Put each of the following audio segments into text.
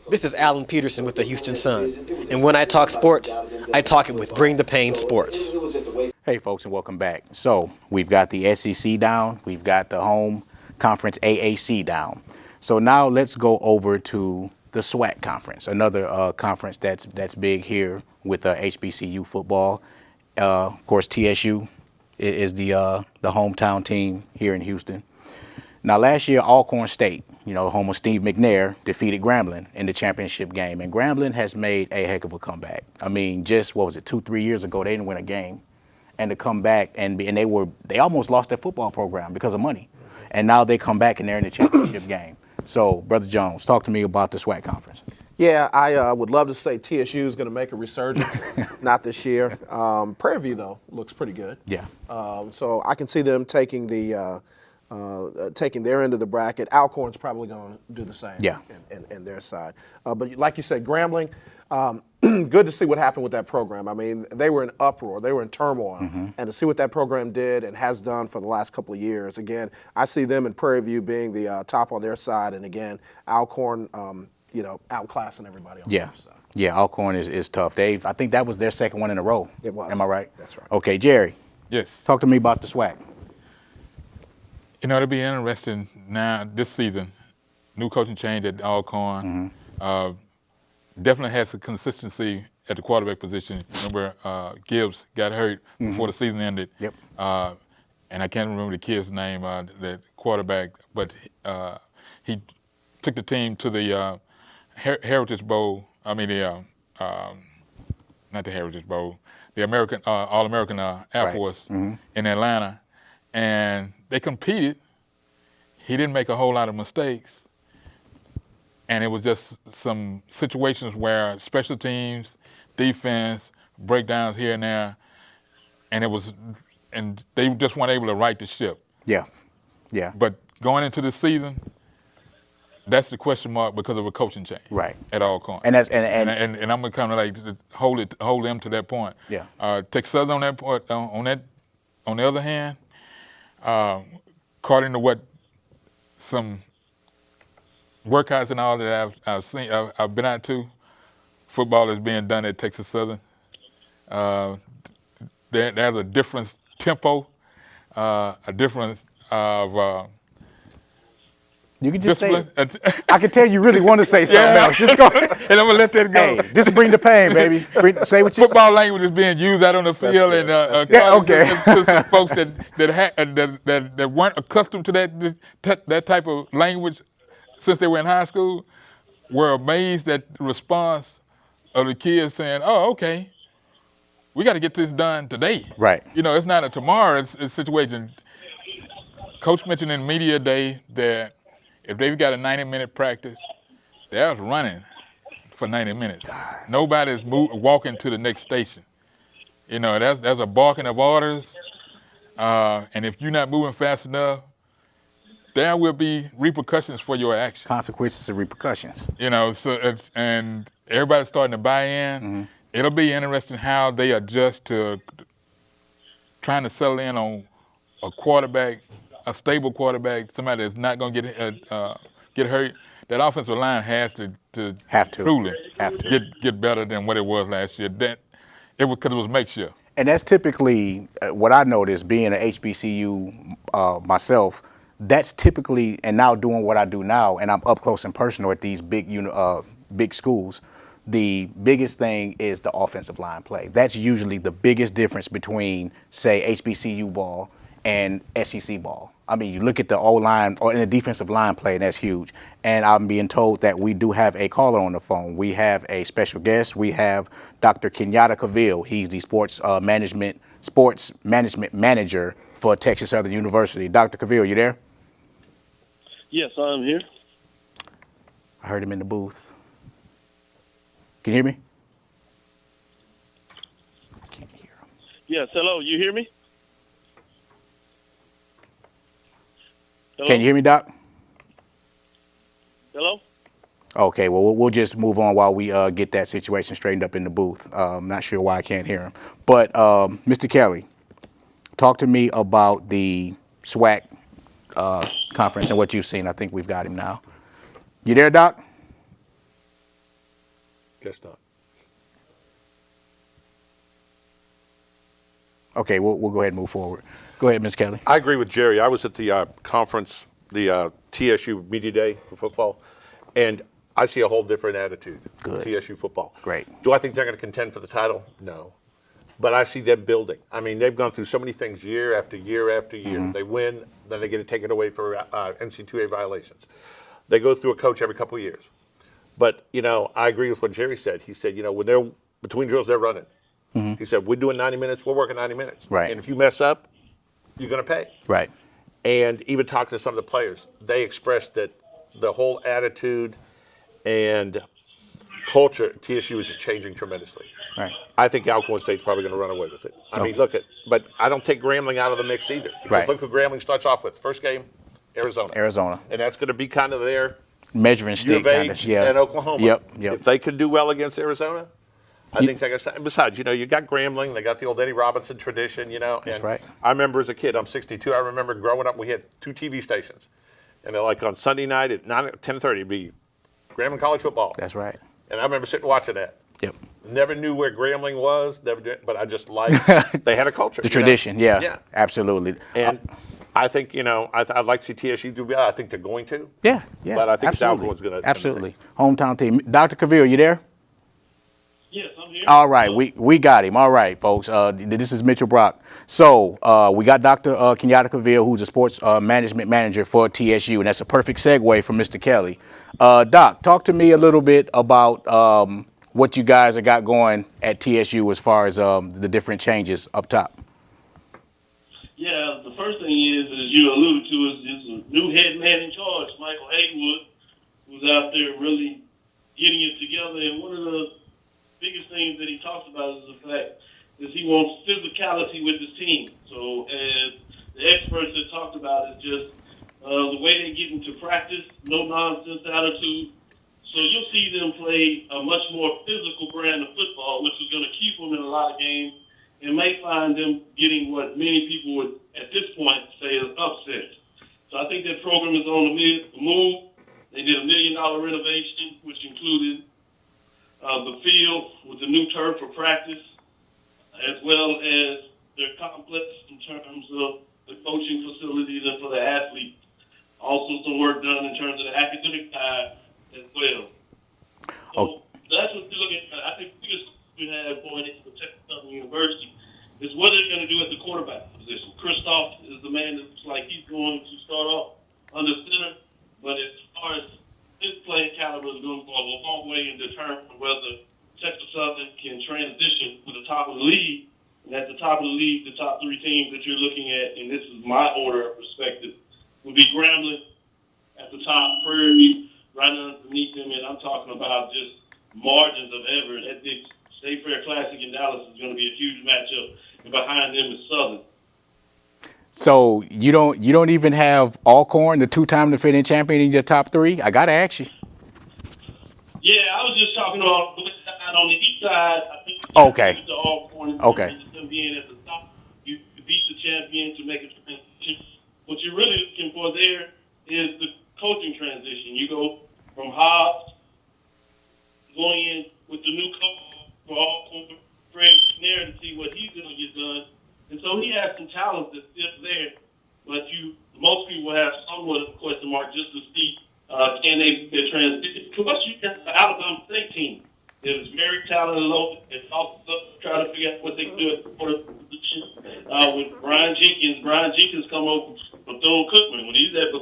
This is Alan Peterson with the Houston Sun. And when I talk sports, I talk it with Bring the Pain Sports. Hey, folks, and welcome back. So we've got the SEC down. We've got the home conference AAC down. So now let's go over to the SWAC conference, another conference that's big here with HBCU football. Of course, TSU is the hometown team here in Houston. Now, last year, Alcorn State, home of Steve McNair, defeated Grambling in the championship game. And Grambling has made a heck of a comeback. I mean, just, 2-3 years ago, they didn't win a game. And to come back and they almost lost their football program because of money. And now they come back and they're in the championship game. So, Brother Jones, talk to me about the SWAC conference. Yeah, I would love to say TSU is going to make a resurgence. Not this year. Prairie View, though, looks pretty good. Yeah. So I can see them taking taking their end of the bracket. Alcorn's probably going to do the same. Yeah. In their side. But like you said, Grambling, good to see what happened with that program. I mean, they were in uproar. They were in turmoil. Mm-hmm. And to see what that program did and has done for the last couple of years, again, I see them in Prairie View being the top on their side. And, again, Alcorn, outclassing everybody on their side. Yeah, Alcorn is tough. I think that was their second one in a row. It was. Am I right? That's right. Okay, Jerry. Yes. Talk to me about the SWAC. It'll be interesting now this season. New coaching change at Alcorn. Mm-hmm. Definitely has some consistency at the quarterback position. Remember, Gibbs got hurt before the season ended. Yep. And I can't remember the kid's name, the quarterback, but he took the team to the Heritage Bowl. I mean, not the Heritage Bowl, the American All-American Air Force in Atlanta. And they competed. He didn't make a whole lot of mistakes. And it was just some situations where special teams, defense, breakdowns here and there, and they just weren't able to right the ship. Yeah, yeah. But going into the season, that's the question mark because of a coaching change. Right. At Alcorn. And I'm gonna kind of like hold them to that point. Yeah. Texas Southern on that point. On the other hand, according to what some workouts and all that I've seen, I've been out to, football is being done at Texas Southern. There's a different tempo, a difference of you can just discipline. say it. I can tell you really want to say something else. Just go. And I'm gonna let that go. Hey, this bring the pain, baby. Say what you. Football language is being used out on the field, and okay. to some folks that weren't accustomed to that type of language since they were in high school, were amazed at the response of the kids saying, "Oh, okay, we got to get this done today." Right. It's not a tomorrow. It's a situation. Coach mentioned in media day that if they've got a 90-minute practice, they're running for 90 minutes. Nobody's walking to the next station. There's a barking of orders, and if you're not moving fast enough, there will be repercussions for your action. Consequences and repercussions. And everybody's starting to buy in. Mm-hmm. It'll be interesting how they adjust to trying to settle in on a quarterback, a stable quarterback, somebody that's not going to get hurt. That offensive line has to truly get better than what it was last year. Because it was makeshift. And that's typically what I noticed being an HBCU myself. That's typically, and now doing what I do now, and I'm up close and personal at these big schools. The biggest thing is the offensive line play. That's usually the biggest difference between, say, HBCU ball and SEC ball. I mean, you look at the O-line or in the defensive line play, and that's huge. And I'm being told that we do have a caller on the phone. We have a special guest. We have Dr. Kenyatta Cavill. He's the sports management manager for Texas Southern University. Dr. Cavill, you there? Yes, I'm here. I heard him in the booth. Can you hear me? I can't hear him. Yes, hello, you hear me? Hello? Can you hear me, Doc? Hello? Okay, well, we'll just move on while we get that situation straightened up in the booth. I'm not sure why I can't hear him. But, Mr. Kelly, talk to me about the SWAC conference and what you've seen. I think we've got him now. You there, Doc? Guess not. Okay, we'll go ahead and move forward. Go ahead, Ms. Kelly. I agree with Jerry. I was at the conference, the TSU Media Day for football, and I see a whole different attitude. Good. TSU football. Great. Do I think they're going to contend for the title? No. But I see them building. I mean, they've gone through so many things year after year after year. They win, then they get it taken away for NC2A violations. They go through a coach every couple of years. But, you know, I agree with what Jerry said. He said, you know, when they're between drills, they're running. He said, we're doing 90 minutes, we're working 90 minutes. Right. And if you mess up, you're going to pay. Right. And even talking to some of the players, they expressed that the whole attitude and culture at TSU is just changing tremendously. Right. I think Alcorn State's probably going to run away with it. I mean, look at, but I don't take Grambling out of the mix either. Because Right. look who Grambling starts off with. First game, Arizona. Arizona. And that's going to be kind of their Measuring U stick, of kind H of. Yeah. and Oklahoma. Yep. If they could do well against Arizona, I think they got. And besides, you know, you got Grambling. They got the old Eddie Robinson tradition. You know. That's and right. I remember as a kid. I'm 62. I remember growing up. We had 2 TV stations, and they're like on Sunday night at 10:30, it'd be Grambling college football. That's right. And I remember sitting watching that. Yep. Never knew where Grambling was. Never did, but I just liked. They had a culture. The you know? tradition. Yeah. Yeah. Absolutely. And I think, you know, I'd like to see TSU do well. I think they're going to. Yeah. Yeah. But I think absolutely. Alcorn's going to. Absolutely. Hometown team. Dr. Cavill, you there? Yes, I'm here. All right, we got him. All right, folks. This is Mitchell Brock. So we got Dr. Kenyatta Cavill, who's a sports management manager for TSU, and that's a perfect segue from Mr. Kelly. Doc, talk to me a little bit about what you guys have got going at TSU as far as the different changes up top. Yeah, the first thing is, as you alluded to, is a new head man in charge, Michael Haywood, who's out there really getting it together. And one of the biggest things that he talks about is the fact is he wants physicality with his team. So as the experts have talked about, is just the way they get into practice, no nonsense attitude. So you'll see them play a much more physical brand of football, which is going to keep them in a lot of games and may find them getting what many people would, at this point, say is upset. So I think that program is on the move. They did $1 million renovation, which included the field with the new turf for practice, as well as their complex in terms of the coaching facilities and for the athletes. Also some work done in terms of the academic side as well. So that's what we're looking at. I think the biggest we have going into Texas Southern University is what they're going to do at the quarterback position. Christoph is the man that looks like he's going to start off under center, but as far as his playing caliber is going to go a long way in determining whether Texas Southern can transition to the top of the league. And at the top of the league, the top 3 teams that you're looking at, and this is my order of perspective, would be Grambling at the top, Prairie View right underneath them, and I'm talking about just margins of ever. That big State Fair Classic in Dallas is going to be a huge matchup, and behind them is Southern. So you don't even have Alcorn, the 2-time defending champion, in your top 3? I gotta ask you. Yeah, I was just talking about the west side. On the east side, I think Okay. the Alcorn, Okay. them being at the top, you beat the champion to make a transition. What you're really looking for there is the coaching transition. You go from Hobbs going in with the new coach for Alcorn, Greg McNair, to see what he's going to get done. And so he has some talent that's still there, but most people have somewhat of a question mark just to see can they transition. Plus, you got the Alabama State team. It was very talented, local. It's also trying to figure out what they can do at the quarter position with Brian Jenkins. Brian Jenkins come over from Thune Cookman. When he's at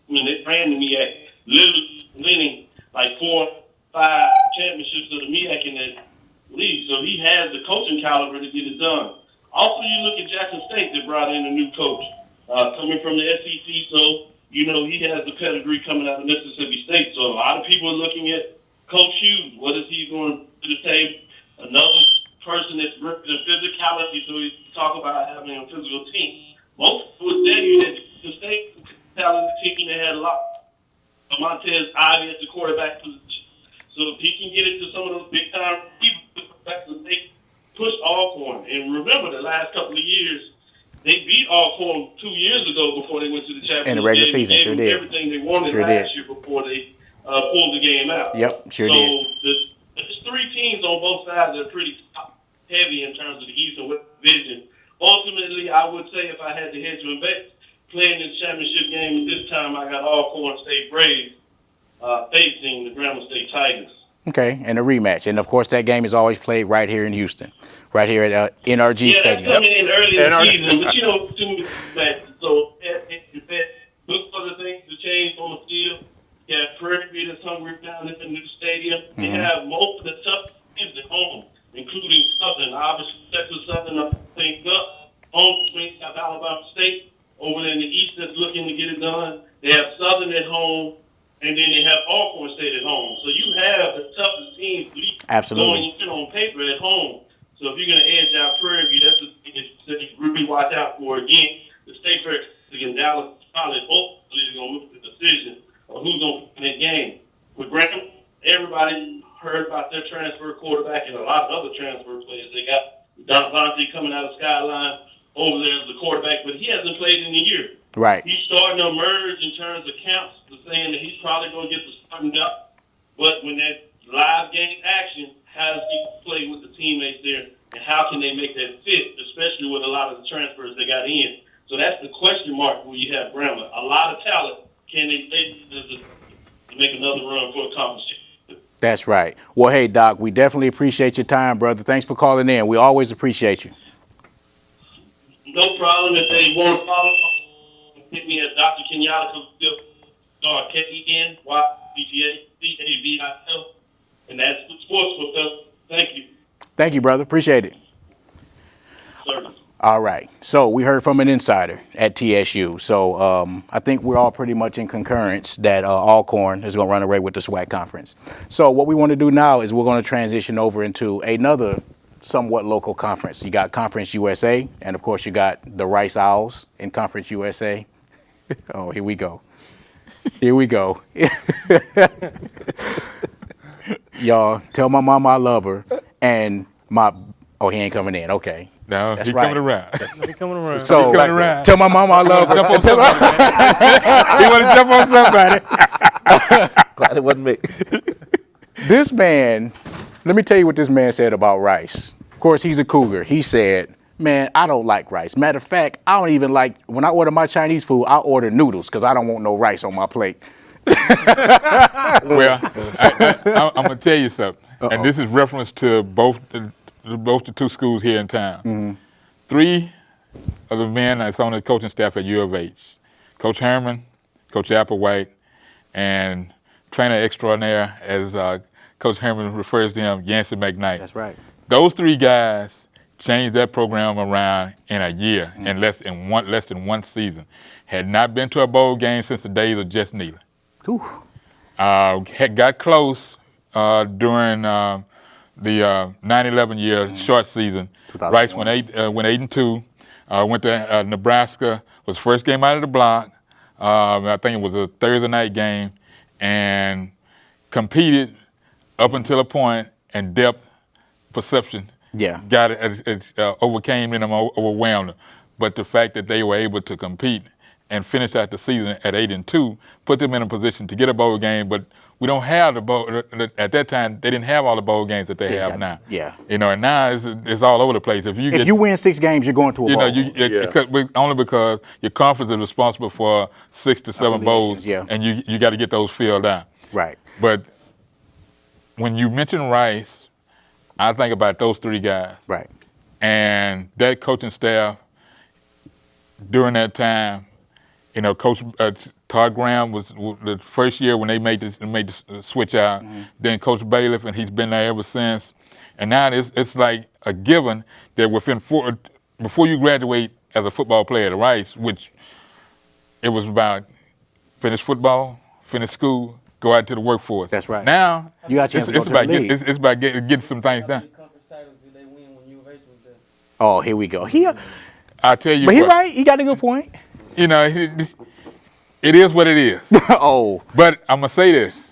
when they ran the MEAC, literally winning like 4 or 5 championships of the MEAC in that league. So he has the coaching caliber to get it done. Also, you look at Jackson State that brought in a new coach coming from the SEC. So, you know, he has the pedigree coming out of Mississippi State. So a lot of people are looking at Coach Hughes. What is he going to the table? Another person that's rooted in physicality. So we talk about having a physical team. Most would tell you that the State talented team, they had a lot. Montez Ivy at the quarterback position. So if he can get it to some of those big-time people, they push Alcorn. And remember, the last couple of years, they beat Alcorn 2 years ago before they went to the championship. In the regular season, sure did. Everything they wanted Sure last did. year before they pulled the game out. Yep, sure so did. The three teams on both sides that are pretty top heavy in terms of the East and West division. Ultimately, I would say if I had to hedge my bets, playing this championship game at this time, I got Alcorn State Braves facing the Grambling State Tigers. Okay, and a rematch. And, of course, that game is always played right here in Houston, right here at NRG Yeah, Stadium. that's coming in early in the season, but too many matches. So look for the things to change on the field. You have Prairie View that's hungry down at the new stadium. They have most of the tough teams at home, including Southern. Obviously, Texas Southern things up. Home swing have Alabama State over in the East that's looking to get it done. They have Southern at home, and then they have Alcorn State at home. So you have the toughest teams Absolutely. going on paper at home. So if you're going to edge out Prairie View, that's the thing that you really watch out for. Again, the State Fair against Dallas College, hopefully they're going to make the decision on who's going to win that game. With Graham, everybody heard about their transfer quarterback and a lot of other transfer players. They got Don Vontae coming out of Skyline over there as the quarterback, but he hasn't played in a year. Right. He's starting to emerge in terms of camps, saying that he's probably going to get the starting job. But when that live game action, how does he play with the teammates there, and how can they make that fit, especially with a lot of the transfers they got in? So that's the question mark when you have Grambling. A lot of talent. Can they make another run for a conference championship? That's right. Well, hey, Doc, we definitely appreciate your time, brother. Thanks for calling in. We always appreciate you. No problem. If they want to follow, hit me at Dr. Kenyatta, KENYBTACAVIL, and that's the sports book. Thank you. Thank you, brother. Appreciate it. Service. All right. So we heard from an insider at TSU. So I think we're all pretty much in concurrence that Alcorn is going to run away with the SWAC conference. So what we want to do now is we're going to transition over into another somewhat local conference. You got Conference USA, and of course you got the Rice Owls in Conference USA. Oh, here we go. Here we go. Y'all, tell my mama I love her. And oh, he ain't coming in. Okay. No, That's he's right. coming around. He coming around. So, coming around. tell my mama I love her. Jump on somebody. He want to jump on somebody. Glad it wasn't me. This man, let me tell you what this man said about rice. Of course, he's a cougar. He said, man, I don't like rice. Matter of fact, I don't even like, when I order my Chinese food, I order noodles because I don't want no rice on my plate. Well, I'm going to tell you something. And this is reference to both the two schools here in town. Mm-hmm. 3 of the men that's on the coaching staff at U of H, Coach Herman, Coach Applewhite, and trainer extraordinaire, as Coach Herman refers to him, Yancey McKnight. That's right. Those 3 guys changed that program around in a year, in less than one season. Had not been to a bowl game since the days of Jess Neely. Had got close during the 9/11 year short season. Rice went 8-2. Went to Nebraska. Was first game out of the block. I think it was a Thursday night game, and competed up until a point, and depth perception got it, overcame them, overwhelmed them. But the fact that they were able to compete and finish out the season at 8-2 put them in a position to get a bowl game. But we don't have the bowl. At that time, they didn't have all the bowl games that they have now. Yeah. You know, and now it's all over the place. If you win 6 games, you're going to a bowl. Only because your conference is responsible for 6 to 7 bowls, yeah. and you got to get those filled out. Right. But when you mention Rice, I think about those 3 guys. Right. And that coaching staff during that time, you know, Coach Todd Graham was the first year when they made the switch out. Mm-hmm. Then Coach Bailiff, and he's been there ever since. And now it's like a given that before you graduate as a football player at Rice, which it was about finish football, finish school, go out to the workforce. That's right. Now you got a chance to go to the league. It's about getting some things done. Conference titles did they win when U of H was there? Oh, here we go. I tell you, but he's right. He got a good point. You know, it is what it is. Oh. But I'm going to say this.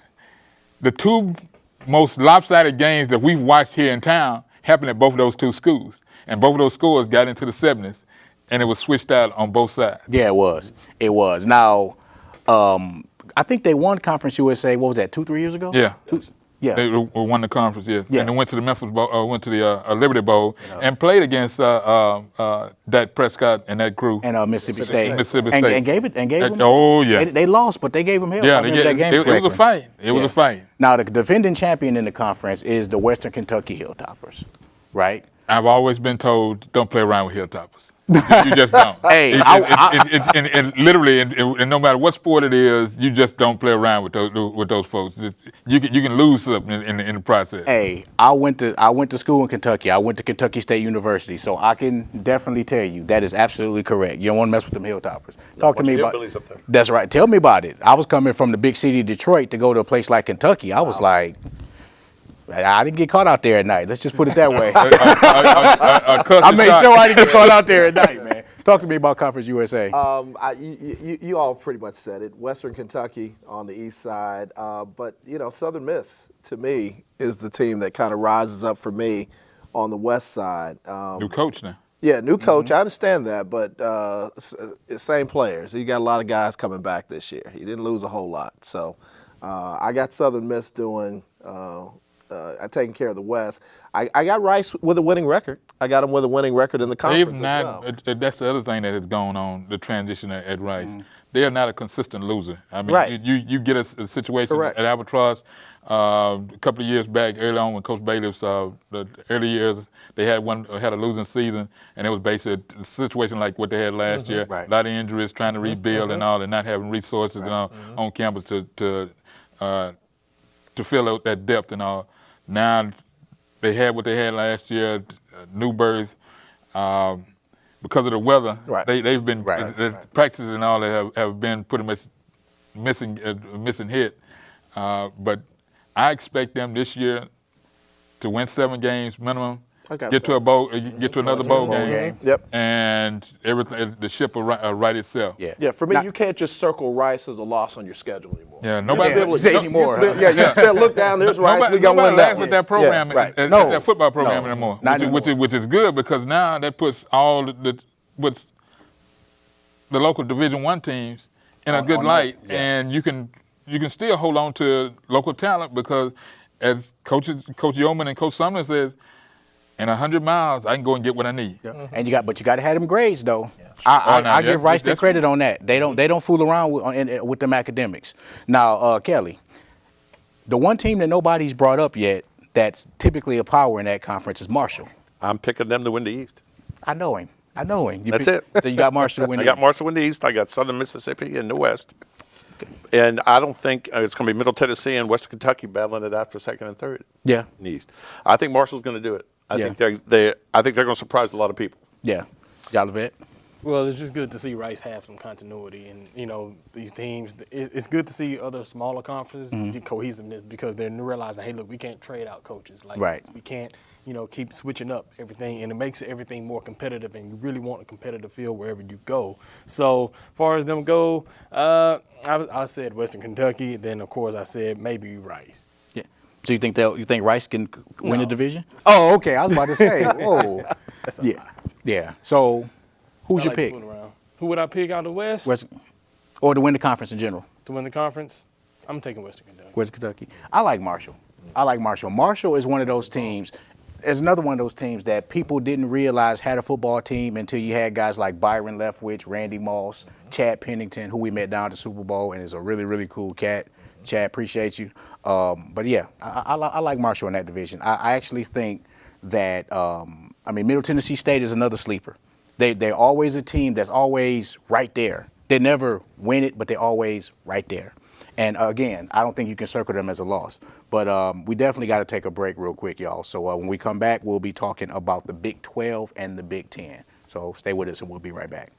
The 2 most lopsided games that we've watched here in town happened at both of those 2 schools. And both of those scores got into the 70s, and it was switched out on both sides. Yeah, it was. It was. Now, I think they won Conference USA, what was that, 2-3 years ago? Yeah. Yeah. They won the conference, yes. Yeah. And they went to the Memphis Bowl, went to the Liberty Bowl, and played against Dak Prescott and that crew. And Mississippi State. Mississippi And State. gave them. Oh, yeah. They lost, but they gave them hell. Yeah, I remember that game it was a correctly. fight. It was a fight. Now, the defending champion in the conference is the Western Kentucky Hilltoppers, right? I've always been told, don't play around with Hilltoppers. You just don't. Hey, and literally, and no matter what sport it is, you just don't play around with those folks. You can lose something in the process. Hey, I went to school in Kentucky. I went to Kentucky State University, so I can definitely tell you that is absolutely correct. You don't want to mess with them Hilltoppers. Talk to me about. Hillbillies up there. That's right. Tell me about it. I was coming from the big city of Detroit to go to a place like Kentucky. I was like, I didn't get caught out there at night. Let's just put it that way. I made sure I didn't get caught out there at night, man. Talk to me about Conference USA. You all pretty much said it. Western Kentucky on the east side, but Southern Miss to me is the team that kind of rises up for me on the west side. New coach now. Yeah, new coach. I understand that, but same players. You got a lot of guys coming back this year. He didn't lose a whole lot, so I got Southern Miss doing. Taking care of the West. I got Rice with a winning record. I got him with a winning record in the conference. That's the other thing that has gone on, the transition at Rice. They are not a consistent loser. I mean, right. you get a situation Correct. at Albatross a couple of years back, early on when Coach Bailiff's the early years, they had a losing season, and it was basically a situation like what they had last year. Right. A lot of injuries, trying to rebuild and all, and not having resources and all on campus to fill out that depth and all. Now they had what they had last year, new birth. Because of the weather, they've been practices and all that have been pretty much missing hit. But I expect them this year to win 7 games minimum, get to another bowl game. Yep. And everything, the ship will right itself. Yeah. For me, you can't just circle Rice as a loss on your schedule anymore. Yeah, nobody say anymore. You look down. There's Rice. We got nobody one laughs at that program, that football program anymore. Which is good because now that puts all the local Division I teams in a good light, and you can still hold on to local talent because, as Coach Yeoman and Coach Sumner says, in 100 miles, I can go and get what I need. And you got to have them grades though. I give Rice the credit on that. They don't fool around with them academics. Now, Kelly, the one team that nobody's brought up yet that's typically a power in that conference is Marshall. I'm picking them to win the East. I know him. That's it. So you got Marshall to win the East. I got East. Marshall in the East. I got Southern Mississippi in the West. And I don't think it's going to be Middle Tennessee and Western Kentucky battling it out for second and third. Yeah. In the East. I think Marshall's going to do it. I think they're going to surprise a lot of people. Yeah. Jolivet? Well, it's just good to see Rice have some continuity, and these teams. It's good to see other smaller conferences get cohesiveness because they're realizing, hey, look, we can't trade out coaches like this. We can't, keep switching up everything, and it makes everything more competitive. And you really want a competitive field wherever you go. So, as far as them go, I said Western Kentucky. Then, of course, I said maybe Rice. Yeah. So you think Rice can win the division? Oh, okay. I was about to say. Whoa. Yeah. So. Who's your pick? Who would I pick out of the West? Or to win the conference in general? To win the conference, I'm taking Western Kentucky. Western Kentucky. I like Marshall. Marshall is one of those teams. It's another one of those teams that people didn't realize had a football team until you had guys like Byron Leftwich, Randy Moss, Chad Pennington, who we met down at the Super Bowl, and is a really, really cool cat. Chad, appreciate you. But yeah, I like Marshall in that division. I actually think that, Middle Tennessee State is another sleeper. They're always a team that's always right there. They never win it, but they're always right there. And again, I don't think you can circle them as a loss. But we definitely got to take a break real quick, y'all. So when we come back, we'll be talking about the Big 12 and the Big 10. So stay with us and we'll be right back.